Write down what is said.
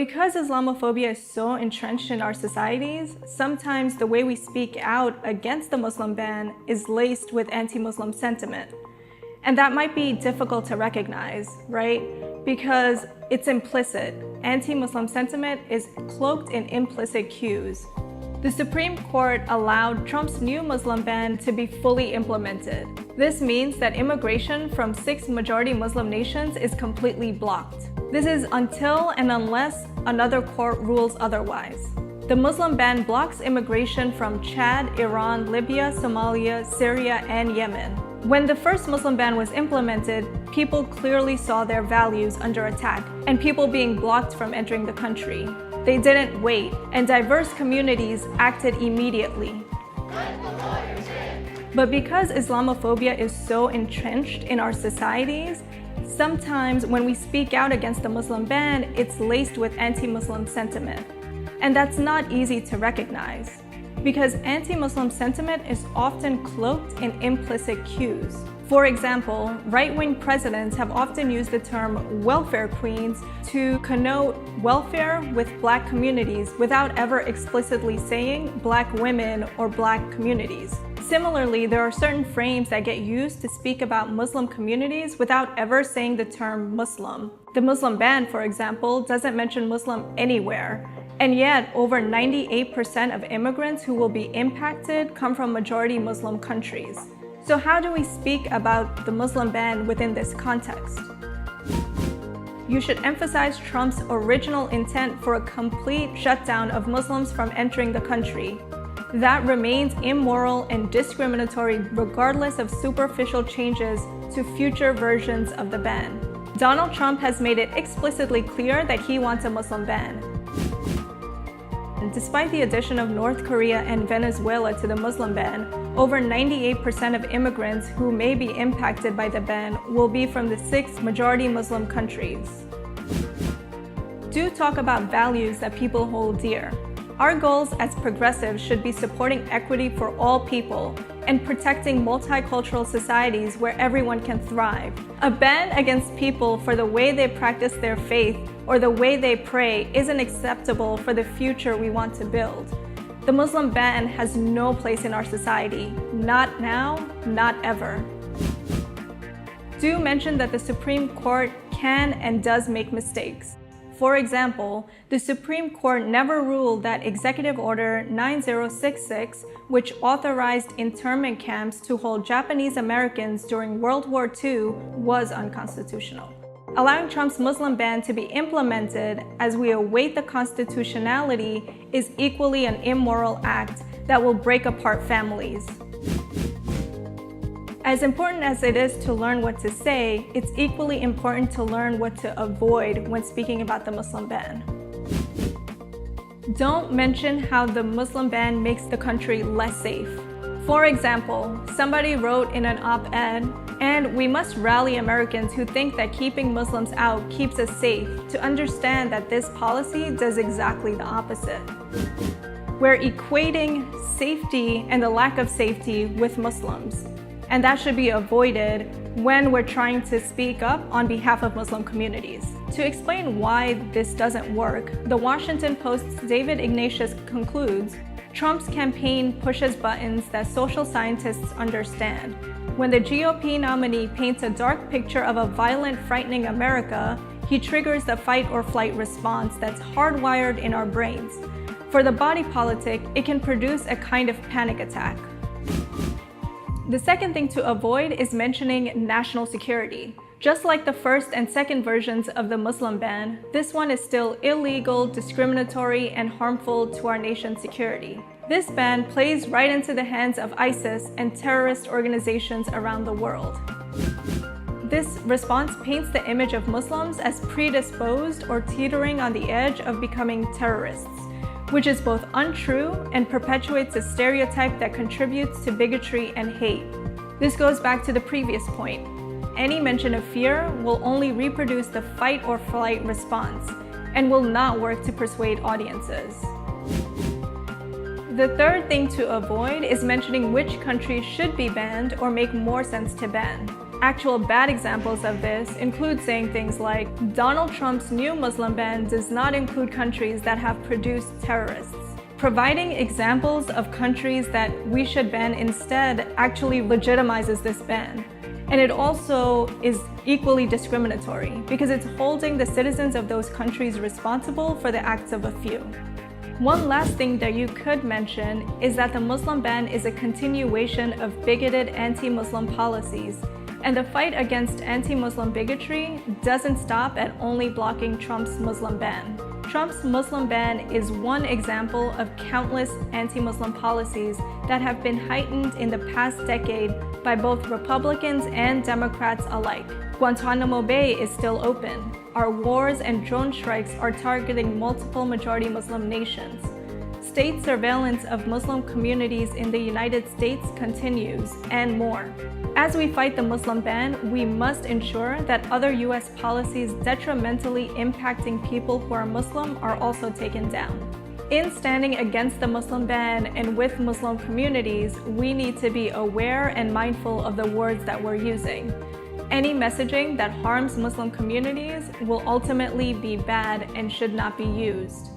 Because Islamophobia is so entrenched in our societies, sometimes the way we speak out against the Muslim ban is laced with anti-Muslim sentiment. And that might be difficult to recognize, right? Because it's implicit. Anti-Muslim sentiment is cloaked in implicit cues. The Supreme Court allowed Trump's new Muslim ban to be fully implemented. This means that immigration from 6 majority Muslim nations is completely blocked. This is until and unless another court rules otherwise. The Muslim ban blocks immigration from Chad, Iran, Libya, Somalia, Syria, and Yemen. When the first Muslim ban was implemented, people clearly saw their values under attack and people being blocked from entering the country. They didn't wait, and diverse communities acted immediately. But because Islamophobia is so entrenched in our societies, sometimes when we speak out against the Muslim ban, it's laced with anti-Muslim sentiment. And that's not easy to recognize, because anti-Muslim sentiment is often cloaked in implicit cues. For example, right-wing presidents have often used the term welfare queens to connote welfare with Black communities without ever explicitly saying Black women or Black communities. Similarly, there are certain frames that get used to speak about Muslim communities without ever saying the term Muslim. The Muslim ban, for example, doesn't mention Muslim anywhere. And yet, over 98% of immigrants who will be impacted come from majority Muslim countries. So how do we speak about the Muslim ban within this context? You should emphasize Trump's original intent for a complete shutdown of Muslims from entering the country. That remains immoral and discriminatory regardless of superficial changes to future versions of the ban. Donald Trump has made it explicitly clear that he wants a Muslim ban. Despite the addition of North Korea and Venezuela to the Muslim ban, over 98% of immigrants who may be impacted by the ban will be from the 6 majority Muslim countries. Do talk about values that people hold dear. Our goals as progressives should be supporting equity for all people and protecting multicultural societies where everyone can thrive. A ban against people for the way they practice their faith or the way they pray isn't acceptable for the future we want to build. The Muslim ban has no place in our society. Not now, not ever. Do mention that the Supreme Court can and does make mistakes. For example, the Supreme Court never ruled that Executive Order 9066, which authorized internment camps to hold Japanese Americans during World War II, was unconstitutional. Allowing Trump's Muslim ban to be implemented as we await the constitutionality is equally an immoral act that will break apart families. As important as it is to learn what to say, it's equally important to learn what to avoid when speaking about the Muslim ban. Don't mention how the Muslim ban makes the country less safe. For example, somebody wrote in an op-ed, "And we must rally Americans who think that keeping Muslims out keeps us safe to understand that this policy does exactly the opposite." We're equating safety and the lack of safety with Muslims. And that should be avoided when we're trying to speak up on behalf of Muslim communities. To explain why this doesn't work, the Washington Post's David Ignatius concludes, Trump's campaign pushes buttons that social scientists understand. When the GOP nominee paints a dark picture of a violent, frightening America, he triggers the fight or flight response that's hardwired in our brains. For the body politic, it can produce a kind of panic attack. The second thing to avoid is mentioning national security. Just like the first and second versions of the Muslim ban, this one is still illegal, discriminatory, and harmful to our nation's security. This ban plays right into the hands of ISIS and terrorist organizations around the world. This response paints the image of Muslims as predisposed or teetering on the edge of becoming terrorists, which is both untrue and perpetuates a stereotype that contributes to bigotry and hate. This goes back to the previous point. Any mention of fear will only reproduce the fight or flight response and will not work to persuade audiences. The third thing to avoid is mentioning which countries should be banned or make more sense to ban. Actual bad examples of this include saying things like, Donald Trump's new Muslim ban does not include countries that have produced terrorists. Providing examples of countries that we should ban instead actually legitimizes this ban. And it also is equally discriminatory because it's holding the citizens of those countries responsible for the acts of a few. One last thing that you could mention is that the Muslim ban is a continuation of bigoted anti-Muslim policies, and the fight against anti-Muslim bigotry doesn't stop at only blocking Trump's Muslim ban. Trump's Muslim ban is one example of countless anti-Muslim policies that have been heightened in the past decade by both Republicans and Democrats alike. Guantanamo Bay is still open. Our wars and drone strikes are targeting multiple majority Muslim nations. State surveillance of Muslim communities in the United States continues, and more. As we fight the Muslim ban, we must ensure that other US policies detrimentally impacting people who are Muslim are also taken down. In standing against the Muslim ban and with Muslim communities, we need to be aware and mindful of the words that we're using. Any messaging that harms Muslim communities will ultimately be bad and should not be used.